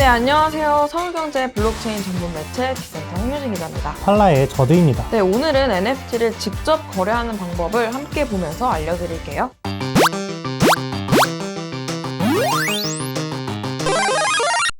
안녕하세요. 서울경제 블록체인 전문 매체 빅센터 홍유진 기자입니다. 팔라의 저드입니다. 네, 오늘은 NFT를 직접 거래하는 방법을 함께 보면서 알려드릴게요.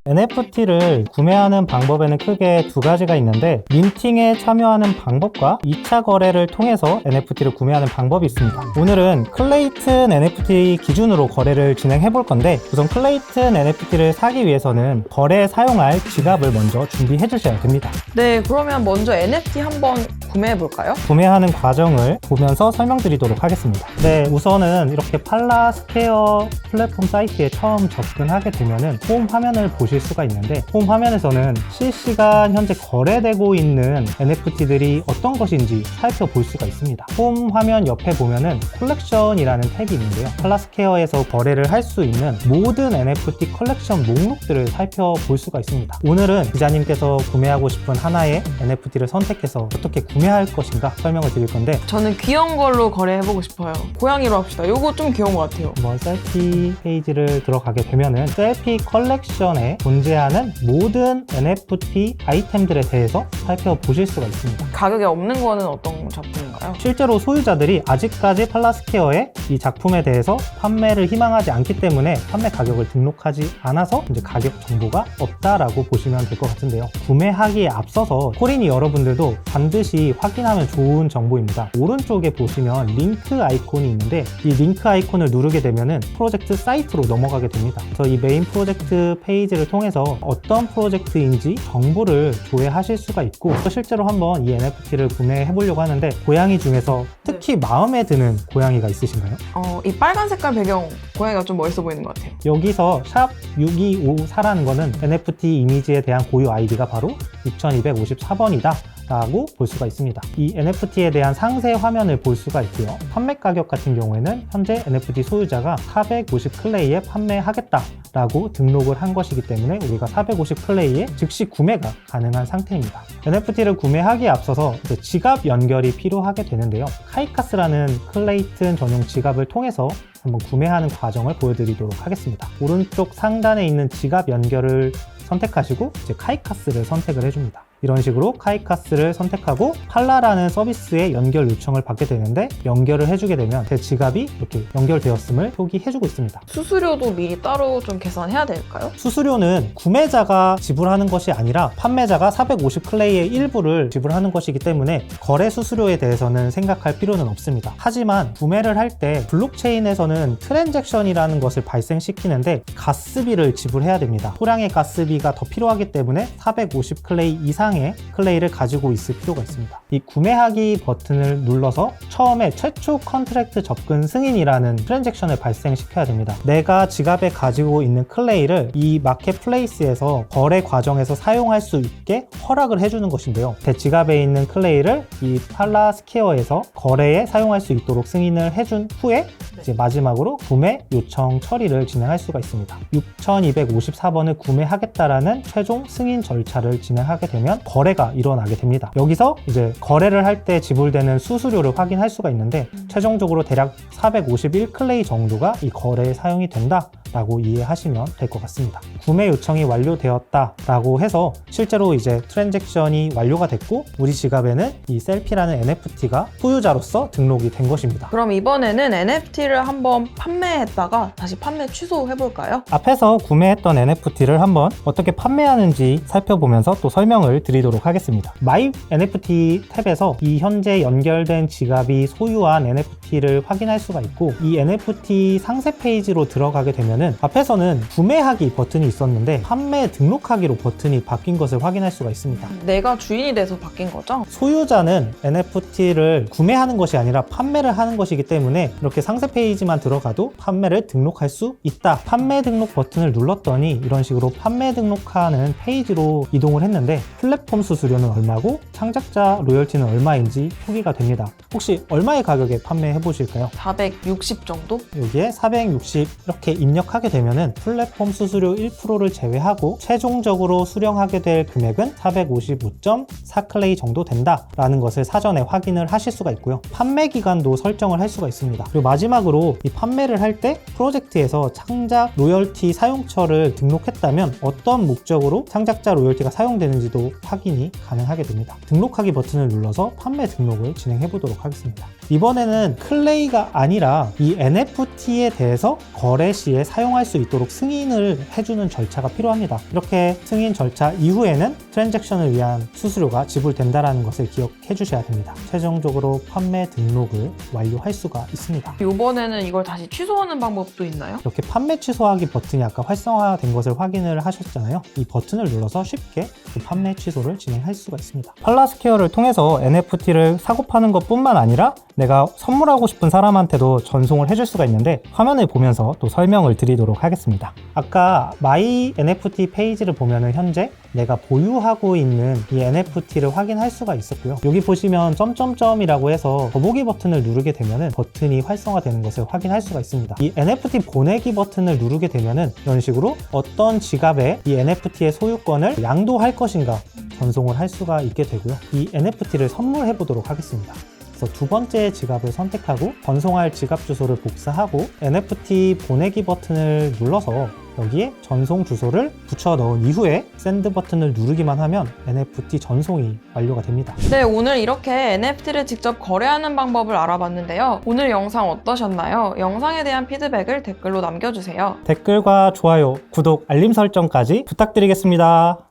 NFT를 구매하는 방법에는 크게 두 가지가 있는데, 민팅에 참여하는 방법과 2차 거래를 통해서 NFT를 구매하는 방법이 있습니다. 오늘은 클레이튼 NFT 기준으로 거래를 진행해 볼 건데, 우선 클레이튼 NFT를 사기 위해서는 거래에 사용할 지갑을 먼저 준비해 주셔야 됩니다. 네, 그러면 먼저 NFT 한번 구매해 볼까요? 구매하는 과정을 보면서 설명드리도록 하겠습니다. 네, 우선은 이렇게 팔라 스퀘어 플랫폼 사이트에 처음 접근하게 되면은 홈 화면을 보실 수가 있는데, 홈 화면에서는 실시간 현재 거래되고 있는 NFT들이 어떤 것인지 살펴볼 수가 있습니다. 홈 화면 옆에 보면은 콜렉션이라는 탭이 있는데요. 팔라스퀘어에서 거래를 할 수 있는 모든 NFT 컬렉션 목록들을 살펴볼 수가 있습니다. 오늘은 기자님께서 구매하고 싶은 하나의 NFT를 선택해서 어떻게 구매할 것인가 설명을 드릴 건데, 저는 귀여운 걸로 거래해보고 싶어요. 고양이로 합시다. 요거 좀 귀여운 것 같아요. 한번 셀피 페이지를 들어가게 되면은 셀피 컬렉션에 존재하는 모든 NFT 아이템들에 대해서 살펴보실 수가 있습니다. 가격이 없는 거는 어떤 작품인가요? 실제로 소유자들이 아직까지 팔라스퀘어에 이 작품에 대해서 판매를 희망하지 않기 때문에 판매 가격을 등록하지 않아서 이제 가격 정보가 없다라고 보시면 될 것 같은데요. 구매하기에 앞서서 코린이 여러분들도 반드시 확인하면 좋은 정보입니다. 오른쪽에 보시면 링크 아이콘이 있는데, 이 링크 아이콘을 누르게 되면은 프로젝트 사이트로 넘어가게 됩니다. 그래서 이 메인 프로젝트 페이지를 통해서 어떤 프로젝트인지 정보를 조회하실 수가 있고, 실제로 한번 이 NFT를 구매해 보려고 하는데, 고양이 중에서 특히 마음에 드는 고양이가 있으신가요? 이 빨간 색깔 배경 고양이가 좀 멋있어 보이는 것 같아요. 여기서 샵 6254라는 거는 NFT 이미지에 대한 고유 아이디가 바로 6254번이다 라고 볼 수가 있습니다. 이 NFT에 대한 상세 화면을 볼 수가 있고요. 판매 가격 같은 경우에는 현재 NFT 소유자가 450 클레이에 판매하겠다 라고 등록을 한 것이기 때문에 우리가 450 클레이에 즉시 구매가 가능한 상태입니다. NFT를 구매하기에 앞서서 이제 지갑 연결이 필요하게 되는데요. 카이카스라는 클레이튼 전용 지갑을 통해서 한번 구매하는 과정을 보여드리도록 하겠습니다. 오른쪽 상단에 있는 지갑 연결을 선택하시고 이제 카이카스를 선택을 해줍니다. 이런 식으로 카이카스를 선택하고 팔라라는 서비스에 연결 요청을 받게 되는데, 연결을 해주게 되면 제 지갑이 이렇게 연결되었음을 표기해주고 있습니다. 수수료도 미리 따로 좀 계산해야 될까요? 수수료는 구매자가 지불하는 것이 아니라 판매자가 450 클레이의 일부를 지불하는 것이기 때문에 거래 수수료에 대해서는 생각할 필요는 없습니다. 하지만 구매를 할 때 블록체인에서는 트랜잭션이라는 것을 발생시키는데 가스비를 지불해야 됩니다. 소량의 가스비가 더 필요하기 때문에 450 클레이 이상의 클레이를 가지고 있을 필요가 있습니다. 이 구매하기 버튼을 눌러서 처음에 최초 컨트랙트 접근 승인이라는 트랜잭션을 발생시켜야 됩니다. 내가 지갑에 가지고 있는 클레이를 이 마켓플레이스에서 거래 과정에서 사용할 수 있게 허락을 해주는 것인데요. 제 지갑에 있는 클레이를 이 팔라스퀘어에서 거래에 사용할 수 있도록 승인을 해준 후에 이제 마지막으로 구매 요청 처리를 진행할 수가 있습니다. 6254번을 구매하겠다라는 최종 승인 절차를 진행하게 되면 거래가 일어나게 됩니다. 여기서 이제 거래를 할 때 지불되는 수수료를 확인할 수가 있는데, 최종적으로 대략 451 클레이 정도가 이 거래에 사용이 된다 라고 이해하시면 될 것 같습니다. 구매 요청이 완료되었다 라고 해서 실제로 이제 트랜잭션이 완료가 됐고, 우리 지갑에는 이 셀피라는 NFT가 소유자로서 등록이 된 것입니다. 그럼 이번에는 NFT를 한번 판매했다가 다시 판매 취소해볼까요? 앞에서 구매했던 NFT를 한번 어떻게 판매하는지 살펴보면서 또 설명을 드리도록 하겠습니다. My NFT 탭에서 이 현재 연결된 지갑이 소유한 NFT를 확인할 수가 있고, 이 NFT 상세 페이지로 들어가게 되면은 앞에서는 구매하기 버튼이 있었는데 판매 등록하기로 버튼이 바뀐 것을 확인할 수가 있습니다. 내가 주인이 돼서 바뀐 거죠? 소유자는 NFT를 구매하는 것이 아니라 판매를 하는 것이기 때문에 이렇게 상세 페이지만 들어가도 판매를 등록할 수 있다. 판매 등록 버튼을 눌렀더니 이런 식으로 판매 등록하는 페이지로 이동을 했는데, 플랫폼 수수료는 얼마고 창작자 로열티는 얼마인지 표기가 됩니다. 혹시 얼마의 가격에 판매해 보실까요? 460 정도? 여기에 460 이렇게 입력하게 되면은 플랫폼 수수료 1%를 제외하고 최종적으로 수령하게 될 금액은 455.4 클레이 정도 된다라는 것을 사전에 확인을 하실 수가 있고요. 판매 기간도 설정을 할 수가 있습니다. 그리고 마지막으로 이 판매를 할 때 프로젝트에서 창작 로열티 사용처를 등록했다면 어떤 목적으로 창작자 로열티가 사용되는지도 확인이 가능하게 됩니다. 등록하기 버튼을 눌러서 판매 등록을 진행해 보도록 하겠습니다. 이번에는 클레이가 아니라 이 NFT에 대해서 거래 시에 사용할 수 있도록 승인을 해주는 절차가 필요합니다. 이렇게 승인 절차 이후에는 트랜잭션을 위한 수수료가 지불된다는 것을 기억해 주셔야 됩니다. 최종적으로 판매 등록을 완료할 수가 있습니다. 이번에는 이걸 다시 취소하는 방법도 있나요? 이렇게 판매 취소하기 버튼이 아까 활성화된 것을 확인을 하셨잖아요. 이 버튼을 눌러서 쉽게 그 판매 취소를 진행할 수가 있습니다. 팔라스퀘어를 통해서 NFT를 사고 파는 것뿐만 아니라 내가 선물하고 싶은 사람한테도 전송을 해줄 수가 있는데 화면을 보면서 또 설명을 드리도록 하겠습니다. 아까 마이 NFT 페이지를 보면은 현재 내가 보유하고 있는 이 NFT를 확인할 수가 있었고요. 여기 보시면 점점점이라고 해서 더보기 버튼을 누르게 되면은 버튼이 활성화되는 것을 확인할 수가 있습니다. 이 NFT 보내기 버튼을 누르게 되면은 이런 식으로 어떤 지갑에 이 NFT의 소유권을 양도할 것인가 전송을 할 수가 있게 되고요. 이 NFT를 선물해 보도록 하겠습니다. 그래서 두 번째 지갑을 선택하고 전송할 지갑 주소를 복사하고 NFT 보내기 버튼을 눌러서 여기에 전송 주소를 붙여 넣은 이후에 샌드 버튼을 누르기만 하면 NFT 전송이 완료가 됩니다. 네, 오늘 이렇게 NFT를 직접 거래하는 방법을 알아봤는데요. 오늘 영상 어떠셨나요? 영상에 대한 피드백을 댓글로 남겨주세요. 댓글과 좋아요, 구독, 알림 설정까지 부탁드리겠습니다.